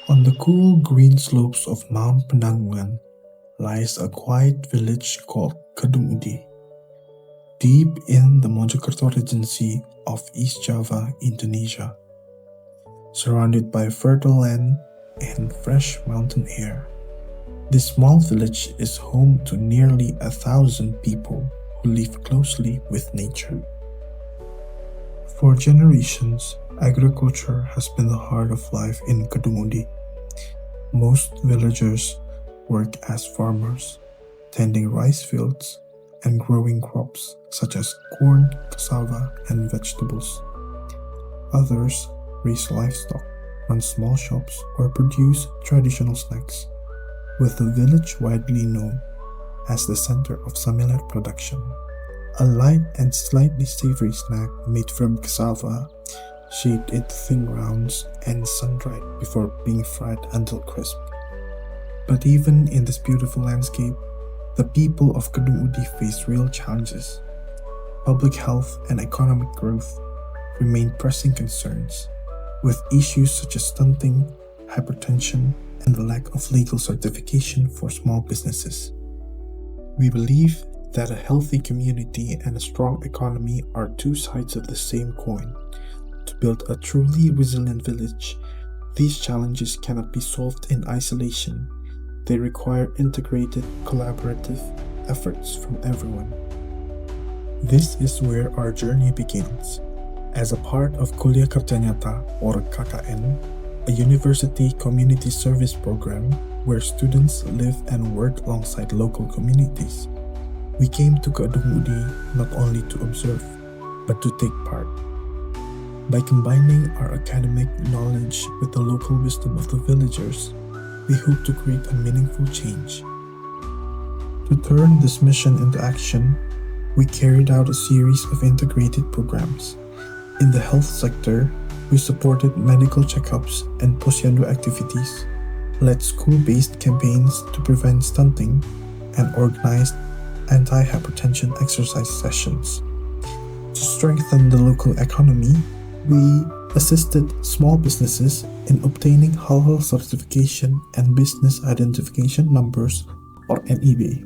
On the cool green slopes of Mount Penanggungan lies a quiet village called Kedung Udi, deep in the Mojokerto Regency of East Java, Indonesia. Surrounded by fertile land and fresh mountain air, this small village is home to nearly 1,000 people who live closely with nature. For generations, agriculture has been the heart of life in Kedung Udi. Most villagers work as farmers, tending rice fields and growing crops such as corn, cassava, and vegetables. Others raise livestock, run small shops, or produce traditional snacks, with the village widely known as the center of samilar production. A light and slightly savory snack made from cassava, shaped into thin rounds and sun-dried before being fried until crisp. But even in this beautiful landscape, the people of Kedung Udi face real challenges. Public health and economic growth remain pressing concerns, with issues such as stunting, hypertension, and the lack of legal certification for small businesses. We believe that a healthy community and a strong economy are two sides of the same coin. To build a truly resilient village, these challenges cannot be solved in isolation. They require integrated, collaborative efforts from everyone. This is where our journey begins. As a part of Kuliah Kerja Nyata, or KKN, a university community service program where students live and work alongside local communities, we came to Kedung Udi not only to observe, but to take part. By combining our academic knowledge with the local wisdom of the villagers, we hope to create a meaningful change. To turn this mission into action, we carried out a series of integrated programs. In the health sector, we supported medical checkups and posyandu activities, led school-based campaigns to prevent stunting, and organized anti-hypertension exercise sessions. To strengthen the local economy, we assisted small businesses in obtaining halal certification and business identification numbers, or NIB.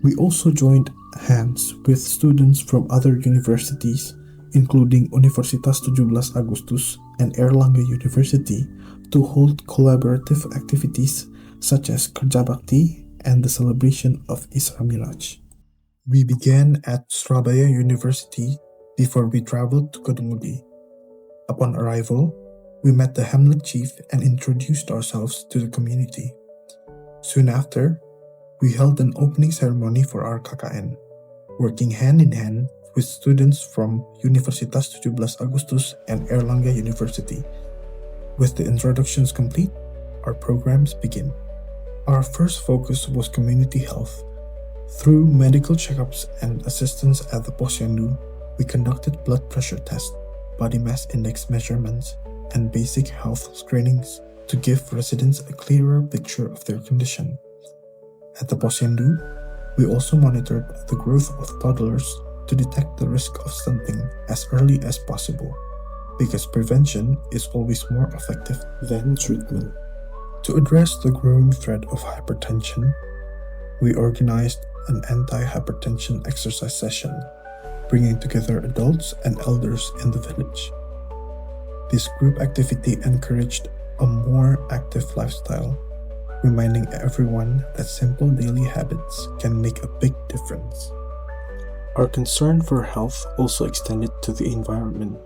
We also joined hands with students from other universities, including Universitas 17 Agustus and Erlangga University, to hold collaborative activities such as Kerja Bakti and the celebration of Isra Miraj. We began at Surabaya University before we traveled to Kedung Udi. Upon arrival, we met the Hamlet chief and introduced ourselves to the community. Soon after, we held an opening ceremony for our KKN, working hand in hand with students from Universitas 17 Agustus and Erlangga University. With the introductions complete, our programs begin. Our first focus was community health. Through medical checkups and assistance at the posyandu, we conducted blood pressure tests, body mass index measurements, and basic health screenings to give residents a clearer picture of their condition. At the posyandu, we also monitored the growth of toddlers to detect the risk of stunting as early as possible, because prevention is always more effective than treatment. To address the growing threat of hypertension, we organized an anti-hypertension exercise session, bringing together adults and elders in the village. This group activity encouraged a more active lifestyle, reminding everyone that simple daily habits can make a big difference. Our concern for health also extended to the environment.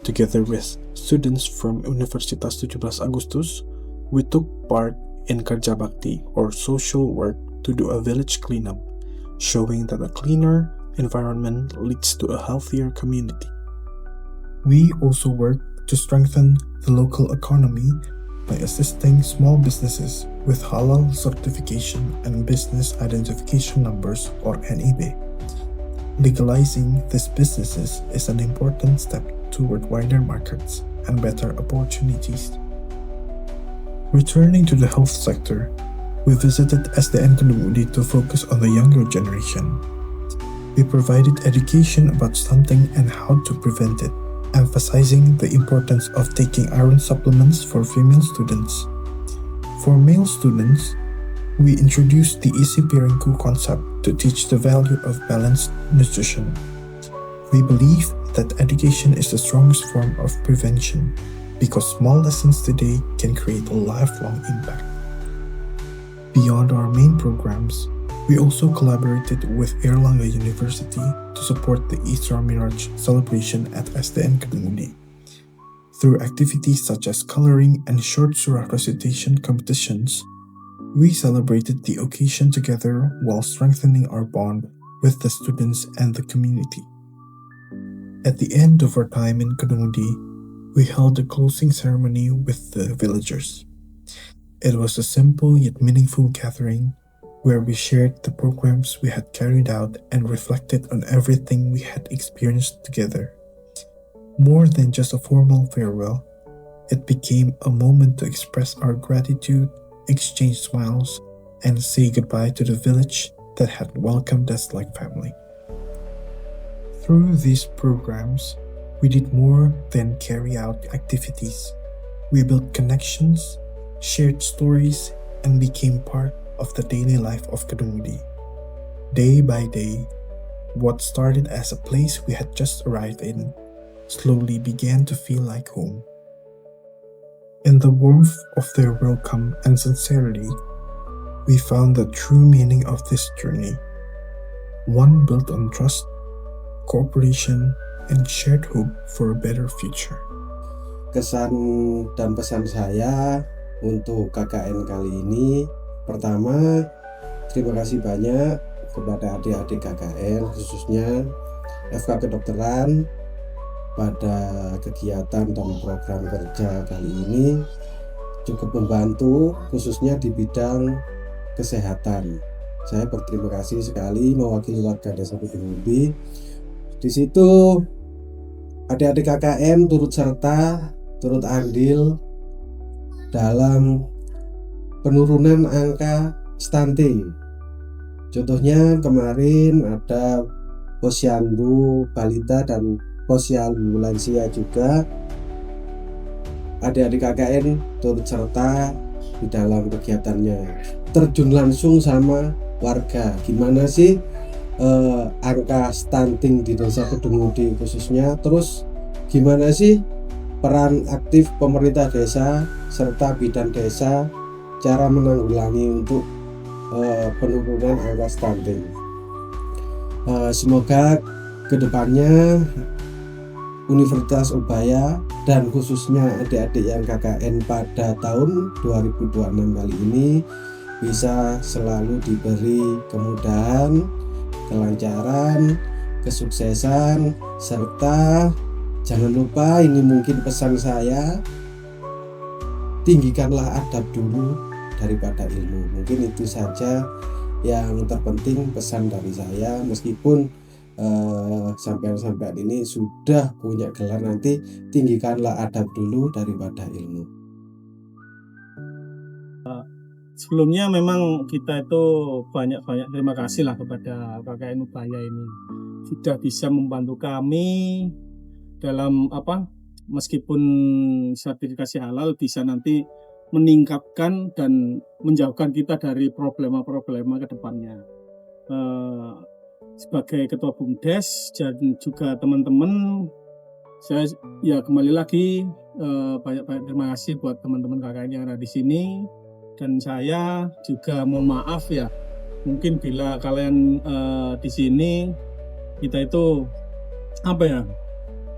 Together with students from Universitas 17 Agustus, we took part in Kerja Bakti, or social work, to do a village cleanup, showing that a cleaner environment leads to a healthier community. We also worked to strengthen the local economy by assisting small businesses with halal certification and business identification numbers, or NIB. Legalizing these businesses is an important step toward wider markets and better opportunities. Returning to the health sector, we visited SDN Kedung Udi to focus on the younger generation. We provided education about stunting and how to prevent it, emphasizing the importance of taking iron supplements for female students. For male students, we introduced the easy piringku concept to teach the value of balanced nutrition. We believe that education is the strongest form of prevention because small lessons today can create a lifelong impact. Beyond our main programs, we also collaborated with Erlangga University to support the Isra Miraj celebration at SDN Kedung Udi. Through activities such as coloring and short surah recitation competitions, we celebrated the occasion together while strengthening our bond with the students and the community. At the end of our time in Kedung Udi, we held a closing ceremony with the villagers. It was a simple yet meaningful gathering where we shared the programs we had carried out and reflected on everything we had experienced together. More than just a formal farewell, it became a moment to express our gratitude, exchange smiles, and say goodbye to the village that had welcomed us like family. Through these programs, we did more than carry out activities. We built connections, shared stories, and became part of the daily life of Kedung Udi. Day by day, what started as a place we had just arrived in slowly began to feel like home. In the warmth of their welcome and sincerity, we found the true meaning of this journey, one built on trust, cooperation, and shared hope for a better future. Kesan dan pesan saya untuk KKN kali ini, pertama, terima kasih banyak kepada adik-adik KKN, khususnya FK Kedokteran, pada kegiatan dan program kerja kali ini cukup membantu, khususnya di bidang kesehatan. Saya berterima kasih sekali mewakili warga Desa Kedung Udi. Di situ adik-adik KKN turut serta, turut andil dalam penurunan angka stunting. Contohnya kemarin ada posyandu balita dan posyandu lansia juga. Adik-adik KKN turut serta di dalam kegiatannya, terjun langsung sama warga. Gimana sih angka stunting di Desa Kedung Udi khususnya, terus gimana sih peran aktif pemerintah desa serta bidan desa cara menanggulangi untuk penurunan angka stunting. Semoga kedepannya Universitas UBAYA dan khususnya adik-adik yang KKN pada tahun 2026 kali ini bisa selalu diberi kemudahan, kelancaran, kesuksesan, serta jangan lupa, ini mungkin pesan saya, tinggikanlah adab dulu daripada ilmu. Mungkin itu saja yang terpenting pesan dari saya, meskipun sampai ini sudah punya gelar, nanti tinggikanlah adab dulu daripada ilmu. Sebelumnya memang kita itu banyak terima kasih lah kepada KKN UBAYA ini, sudah bisa membantu kami dalam meskipun sertifikasi halal bisa nanti meningkatkan dan menjauhkan kita dari problema-problema ke depannya. Sebagai ketua BUMDes dan juga teman-teman, saya kembali lagi banyak terima kasih buat teman-teman KKN yang ada di sini, dan saya juga mohon maaf ya, mungkin bila kalian di sini kita itu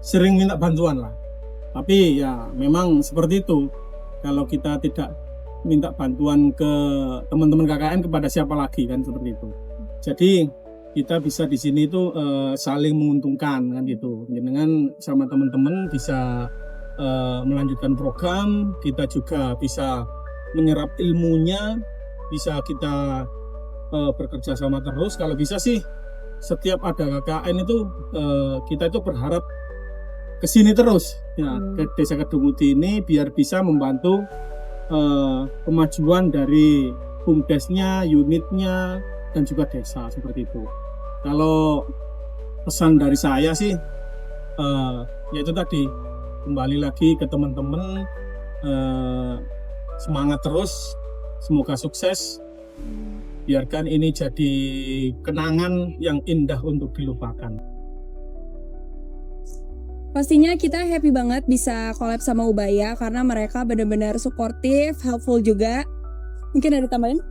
sering minta bantuan lah, tapi ya memang seperti itu. Kalau kita tidak minta bantuan ke teman-teman KKN, kepada siapa lagi, kan seperti itu. Jadi kita bisa di sini itu saling menguntungkan kan gitu. Dengan sama teman-teman bisa melanjutkan program, kita juga bisa menyerap ilmunya, bisa kita bekerja sama terus. Kalau bisa sih setiap ada KKN itu kita itu berharap ke sini terus ya, ke Desa Kedung Udi ini, biar bisa membantu kemajuan dari BUMDesnya, unitnya, dan juga desa, seperti itu. Kalau pesan dari saya sih yaitu tadi, kembali lagi ke teman-teman, semangat terus, Semoga sukses. Biarkan ini jadi kenangan yang indah untuk dilupakan. Pastinya kita happy banget bisa collab sama UBAYA karena mereka benar-benar suportif, helpful juga. Mungkin ada tambahan?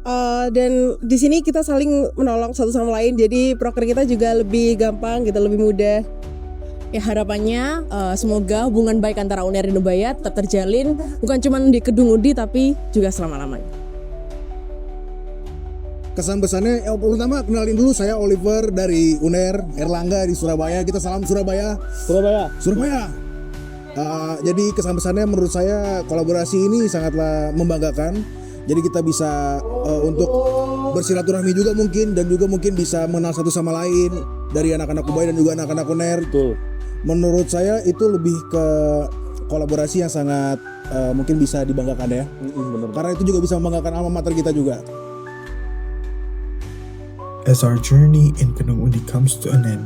Dan di sini kita saling menolong satu sama lain, jadi proker kita juga lebih gampang gitu, lebih mudah. Ya harapannya semoga hubungan baik antara UNER dan UBAYA tetap terjalin, bukan cuma di Kedung Udi tapi juga selama-lamanya. Kesan besarnya yang pertama kenalin dulu, saya Oliver dari UNER, Erlangga di Surabaya. Kita salam Surabaya. Jadi kesan besarnya menurut saya kolaborasi ini sangatlah membanggakan. Jadi kita bisa untuk bersilaturahmi juga mungkin, dan juga mungkin bisa mengenal satu sama lain dari anak-anak UBAYA dan juga anak-anak UNER. Betul. Menurut saya itu lebih ke kolaborasi yang sangat mungkin bisa dibanggakan ya. Benar. Karena itu juga bisa membanggakan alma mater kita juga. As our journey in Kedung Udi comes to an end,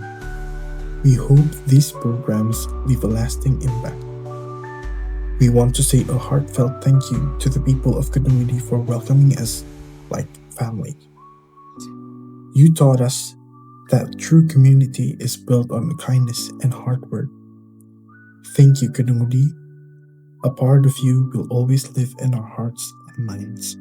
we hope these programs leave a lasting impact. We want to say a heartfelt thank you to the people of Kedung Udi for welcoming us like family. You taught us that true community is built on kindness and hard work. Thank you, Kedung Udi. A part of you will always live in our hearts and minds.